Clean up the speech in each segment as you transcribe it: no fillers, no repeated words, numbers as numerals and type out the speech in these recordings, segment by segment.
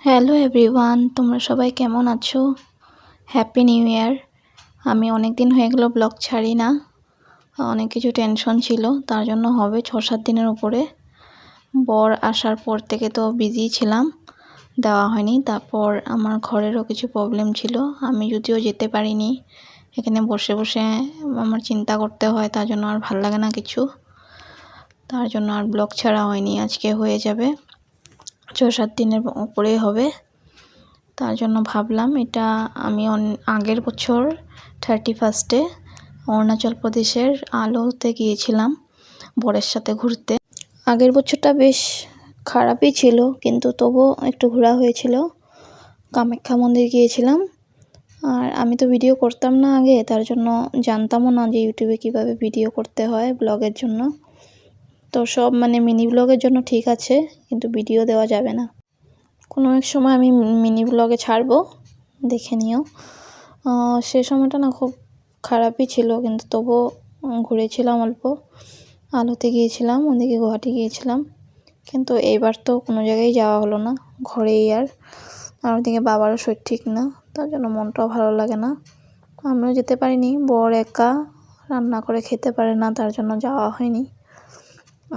Hello everyone, তোমরা সবাই কেমন আছো? Happy new year. আমি অনেক দিন হয়ে গেল ব্লগ ছাড়ি না, অনেক কিছু টেনশন ছিল, তার জন্য হবে 6-7 দিনের উপরে। বর আসার পর থেকে তো বিজি ছিলাম, দেওয়া হয়নি। তারপর আমার ঘরেরও কিছু প্রবলেম ছিল, আমি যদিও যেতে পারিনি। এখানে বসে বসে আমার চিন্তা করতে হয়, তার জন্য আর ভাল লাগে না কিছু, তার জন্য আর ব্লগ ছাড়া হয়নি। আজকে হয়ে যাবে 6-7 দিনের উপরেই হবে। তার জন্য ভাবলাম এটা আমি আগের বছর 31 অরুণাচল প্রদেশের আলোতে গিয়েছিলাম বরের সাথে ঘুরতে। আগের বছরটা বেশ খারাপই ছিল, কিন্তু তবুও একটু ঘোরা হয়েছিল। কামাখ্যা মন্দির গিয়েছিলাম। আর আমি তো ভিডিও করতাম না আগে, তার জন্য জানতামও না যে ইউটিউবে কিভাবে ভিডিও করতে হয় ব্লগের জন্য। তো সব মিনি ব্লগের জন্য ঠিক আছে, কিন্তু ভিডিও দেওয়া যাবে না। কোনো এক সময় আমি মিনি ব্লগে ছাড়বো, দেখে নিও। সে সময়টা না খুব খারাপই ছিল, কিন্তু তবুও ঘুরেছিলাম অল্প। আলোতে গিয়েছিলাম, ওদিকে গুয়াহাটি গিয়েছিলাম, কিন্তু এইবার তো কোনো জায়গায় যাওয়া হলো না, ঘরেই। আর ওদিকে বাবারও শরীর ঠিক না, তার জন্য মনটাও ভালো লাগে না। আমিও যেতে পারিনি, বর একা রান্না করে খেতে পারে না, তার জন্য যাওয়া হয়নি।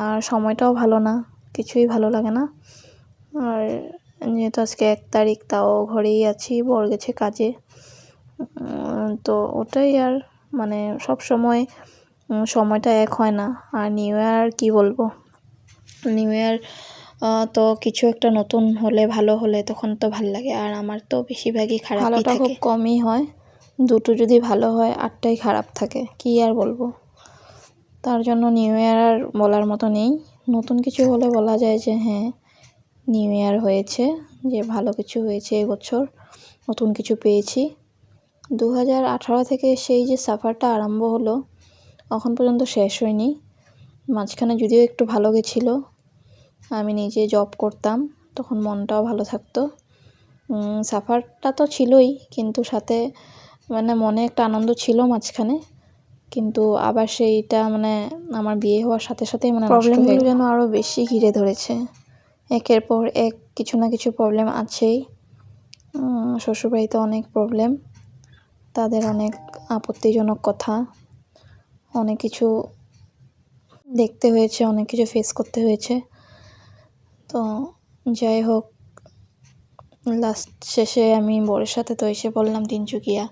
আর সময়টাও ভালো না, কিছুই ভালো লাগে না। আর যেহেতু আজকে 1 তারিখ, তাও ঘরেই আছি, বর গেছে কাজে। তো ওটাই। আর সব সময় সময়টা এক হয় না। আর নিউ ইয়ার কি বলবো, নিউ ইয়ার তো কিছু একটা নতুন হলে, ভালো হলে তখন তো ভাল লাগে। আর আমার তো বেশিরভাগই খারাপই থাকে, খুব কমই হয়। দুটো যদি ভালো হয়, 8টাই খারাপ থাকে, কি আর বলবো। তার জন্য নিউ ইয়ার আর বলার মতো নেই। নতুন কিছু হলে বলা যায় যে হ্যাঁ, নিউ ইয়ার হয়েছে, যে ভালো কিছু হয়েছে এবছর, নতুন কিছু পেয়েছি। 2018 থেকে সেই যে সাফারটা আরম্ভ হলো, এখন পর্যন্ত শেষ হয়নি। মাঝখানে যদিও একটু ভালো গেছিলো, আমি নিজে জব করতাম, তখন মনটাও ভালো থাকতো। সাফারটা তো ছিলই, কিন্তু সাথে মনে একটা আনন্দ ছিল মাঝখানে। কিন্তু আবার সেইটা আমার বিয়ে হওয়ার সাথে সাথেই প্রবলেমগুলো যেন আরও বেশি ঘিরে ধরেছে। একের পর এক কিছু না কিছু প্রবলেম আছেই। শ্বশুরবাড়িতে অনেক প্রবলেম, তাদের অনেক আপত্তিজনক কথা, অনেক কিছু দেখতে হয়েছে, অনেক কিছু ফেস করতে হয়েছে। তো যাই হোক, লাস্ট শেষে আমি বরের সাথে তো এসে বললাম তিনচুকিয়া,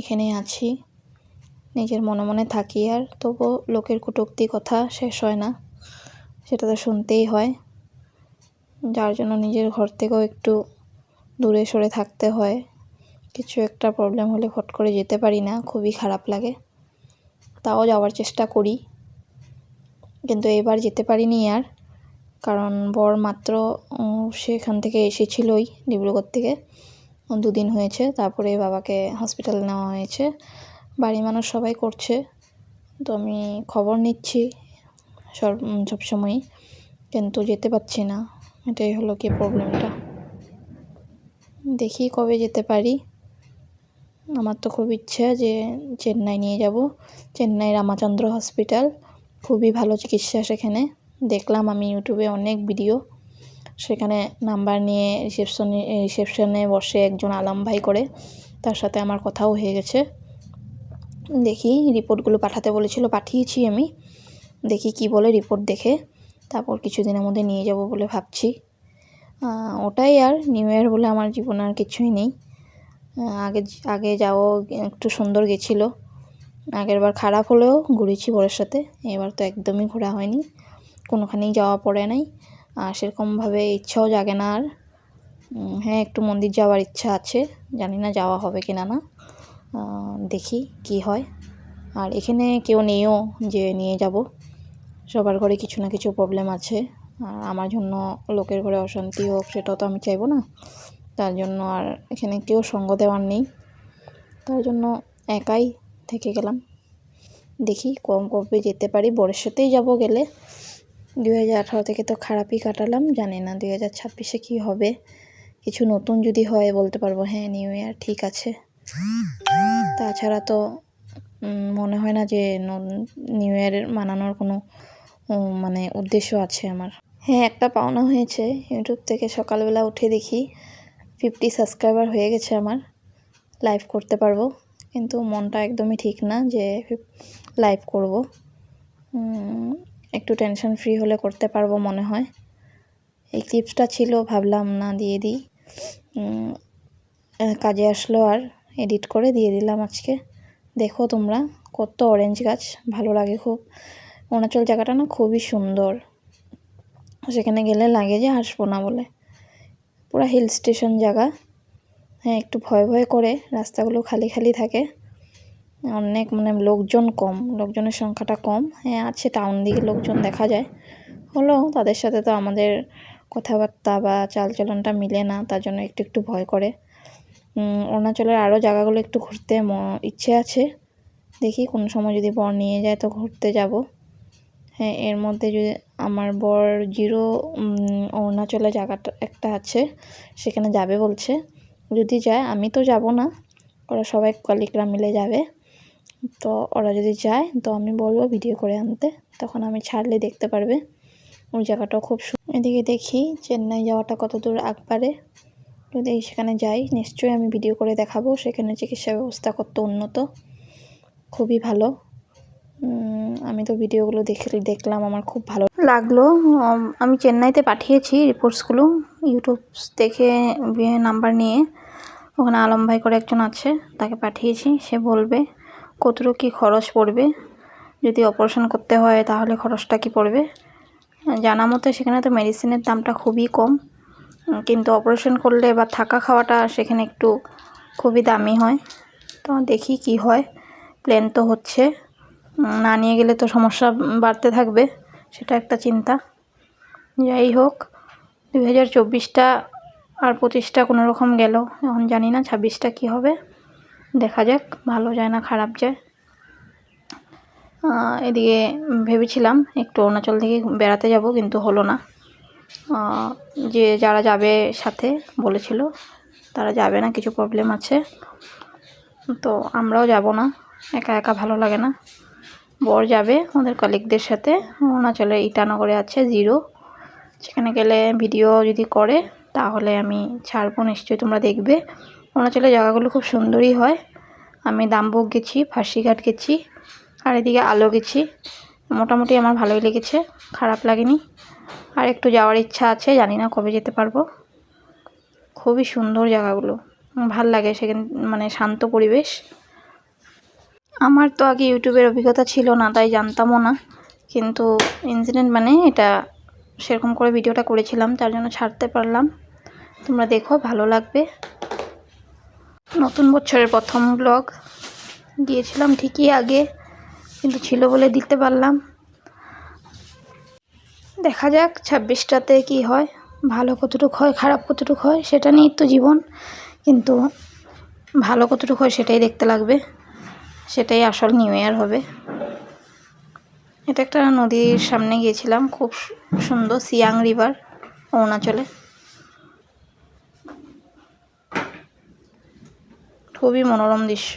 এখানেই আছি, নিজের মনে মনে থাকি। আর তবুও লোকের কটূক্তি কথা শেষ হয় না, সেটা তো শুনতেই হয়। যার জন্য নিজের ঘর থেকেও একটু দূরে সরে থাকতে হয়। কিছু একটা প্রবলেম হলে ফট করে যেতে পারি না, খুবই খারাপ লাগে। তাও যাওয়ার চেষ্টা করি, কিন্তু এবার যেতে পারিনি আর। কারণ বর মাত্র সেখান থেকে এসেছিলই, ডিব্রুগড় থেকে 2 দিন হয়েছে। তারপরে বাবাকে হসপিটালে নেওয়া হয়েছে, বাড়ির মানুষ সবাই করছে, তো আমি খবর নিচ্ছি সবসময়ই, কিন্তু যেতে পারছি না। এটাই হলো কি প্রবলেমটা। দেখি কবে যেতে পারি। আমার তো খুব ইচ্ছা যে চেন্নাই নিয়ে যাব। চেন্নাই রামাচন্দ্র হসপিটাল, খুবই ভালো চিকিৎসা সেখানে। দেখলাম আমি ইউটিউবে অনেক ভিডিও, সেখানে নাম্বার নিয়ে রিসেপশনে বসে একজন আলাম ভাই করে, তার সাথে আমার কথাও হয়ে গেছে। দেখি, রিপোর্টগুলো পাঠাতে বলেছিল, পাঠিয়েছি আমি। দেখি কি বলে রিপোর্ট দেখে, তারপর কিছুদিনের মধ্যে নিয়ে যাব বলে ভাবছি। ওটাই। আর নিউ ইয়ার বলে আমার জীবনে আর কিছুই নেই। আগে যাও একটু সুন্দর গেছিলো, আগের বার খারাপ হলেও ঘুরেছি বরের সাথে। এবার তো একদমই ঘোরা হয়নি, কোনোখানেই যাওয়া পড়ে নাই, আর সেরকমভাবে ইচ্ছাও জাগে না আর। হ্যাঁ, একটু মন্দির যাওয়ার ইচ্ছা আছে, জানি না যাওয়া হবে কিনা না, দেখি কি হয়। আর এখানে কেউ নেইও যে নিয়ে যাব, সবার ঘরে কিছু না কিছু প্রবলেম আছে। আর আমার জন্য লোকের ঘরে অশান্তি হোক, সেটাও তো আমি চাইবো না। তার জন্য আর এখানে কেউ সঙ্গ দেওয়ার নেই, তার জন্য একাই থেকে গেলাম। দেখি কবে যেতে পারি, বরের সাথেই যাব গেলে। 2018 থেকে তো খারাপই কাটালাম, জানি না 2026-এ কী হবে। কিছু নতুন যদি হয় বলতে পারবো হ্যাঁ নিউ ইয়ার ঠিক আছে। তাছাড়া তো মনে হয় না যে নিউ ইয়ারের মানানোর কোনো উদ্দেশ্য আছে আমার। হ্যাঁ, একটা পাওনা হয়েছে, ইউটিউব থেকে সকালবেলা উঠে দেখি 50 সাবস্ক্রাইবার হয়ে গেছে আমার, লাইভ করতে পারবো, কিন্তু মনটা একদমই ঠিক না যে লাইভ করব। একটু টেনশন ফ্রি হলে করতে পারবো মনে হয়। এই ক্লিপসটা ছিল, ভাবলাম না দিয়ে দিই, কাজে আসলো আর এডিট করে দিয়ে দিলাম আজকে। দেখো তোমরা কত অরেঞ্জ গাছ, ভালো লাগে খুব। অরুণাচল জায়গাটা না খুবই সুন্দর, সেখানে গেলে লাগে যে আসবো না বলে। পুরা হিল স্টেশন জায়গা। হ্যাঁ, একটু ভয় ভয় করে, রাস্তাগুলো খালি খালি থাকে, অনেক মানে লোকজন কম, লোকজনের সংখ্যাটা কম। হ্যাঁ আছে, টাউন দিকে লোকজন দেখা যায়, হলো তাদের সাথে তো আমাদের কথাবার্তা বা চালচলনটা মিলে না, তার জন্য একটু একটু ভয় করে। অরুণাচলের আরও জায়গাগুলো একটু ঘুরতে ইচ্ছে আছে, দেখি কোনো সময় যদি বর নিয়ে যায় তো ঘুরতে যাব। হ্যাঁ, এর মধ্যে যদি আমার বর অরুণাচলে জায়গাটা একটা আছে, সেখানে যাবে বলছে। যদি যায়, আমি তো যাব না, ওরা সবাই কলিগরা মিলে যাবে। তো ওরা যদি যায় তো আমি বলবো ভিডিও করে আনতে, তখন আমি ছাড়লে দেখতে পারবে। ওই জায়গাটাও খুব এদিকে দেখি চেন্নাই যাওয়াটা কত দূর আগবাড়ে। যদি সেখানে যাই নিশ্চয়ই আমি ভিডিও করে দেখাবো। সেখানে চিকিৎসা ব্যবস্থা কত উন্নত, খুবই ভালো। আমি তো ভিডিওগুলো দেখলাম, আমার খুব ভালো লাগলো। আমি চেন্নাইতে পাঠিয়েছি রিপোর্টসগুলো, ইউটিউব দেখে নাম্বার নিয়ে। ওখানে আলম ভাই করে একজন আছে, তাকে পাঠিয়েছি। সে বলবে কতটুকু কী খরচ পড়বে, যদি অপারেশন করতে হয় তাহলে খরচটা কী পড়বে। জানা মতো সেখানে তো মেডিসিনের দামটা খুবই কম, কিন্তু অপারেশন করলে বা থাকা খাওয়াটা সেখানে একটু খুবই দামি হয়। তো দেখি কি হয়, প্ল্যান তো হচ্ছে, না নিয়ে গেলে তো সমস্যা বাড়তে থাকবে, সেটা একটা চিন্তা। যাই হোক, 2024টা আর 25টা কোনো রকম গেল, এখন জানি না 26টা কী হবে, দেখা যাক, ভালো যায় না খারাপ যায়। এদিকে ভেবেছিলাম একটু অরুণাচল থেকে বেড়াতে যাব, কিন্তু হলো না। যে যারা যাবে সাথে বলেছিল তারা যাবে না, কিছু প্রবলেম আছে, তো আমরাও যাব না, একা একা ভালো লাগে না। বর যাবে ওদের কলিগদের সাথে, অরুণাচলের ইটানগরে আছে জিরো, সেখানে গেলে ভিডিও যদি করে তাহলে আমি ছাড়বো, নিশ্চয়ই তোমরা দেখবে। অরুণাচলের জায়গাগুলো খুব সুন্দরই হয়। আমি দামবুক গেছি, ফাঁসিঘাট গেছি, আর এদিকে আলো গেছি, মোটামুটি আমার ভালোই লেগেছে, খারাপ লাগেনি। আর একটু যাওয়ার ইচ্ছা আছে, জানি না কবে যেতে পারবো। খুবই সুন্দর জায়গাগুলো, ভাল লাগে সেখানে, মানে শান্ত পরিবেশ। আমার তো আগে ইউটিউবের অভিজ্ঞতা ছিল না, তাই জানতামও না, কিন্তু ইনসিডেন্ট মানে এটা সেরকম করে ভিডিওটা করেছিলাম, তার জন্য ছাড়তে পারলাম। তোমরা দেখো, ভালো লাগবে। নতুন বছরের প্রথম ব্লগ দিয়েছিলাম ঠিকই আগে, কিন্তু ছিল বলে দিতে পারলাম। দেখা যাক 26টাতে কি হয়, ভালো কতটুকু হয় খারাপ কতটুকু হয় সেটা নিয়েই তো জীবন, কিন্তু ভালো কতটুকু হয় সেটাই দেখতে লাগবে, সেটাই আসল নিউ ইয়ার হবে। এটা একটা নদীর সামনে গিয়েছিলাম, খুব সুন্দর, সিয়াং রিভার, অরুণাচলে, খুবই মনোরম দৃশ্য।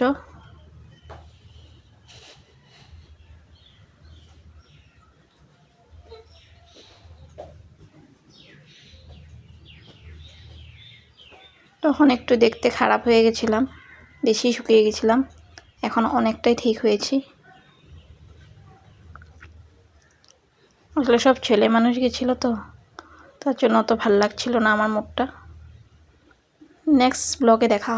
তখন একটু দেখতে খারাপ হয়ে গেছিলাম, বেশি শুকিয়ে গেছিলাম, এখন অনেকটাই ঠিক হয়েছি। আসলে সব ছেলে মানুষ গেছিলো তো, তার জন্য অত ভাল লাগছিল না আমার মুখটা। নেক্সট ব্লগে দেখা হবে।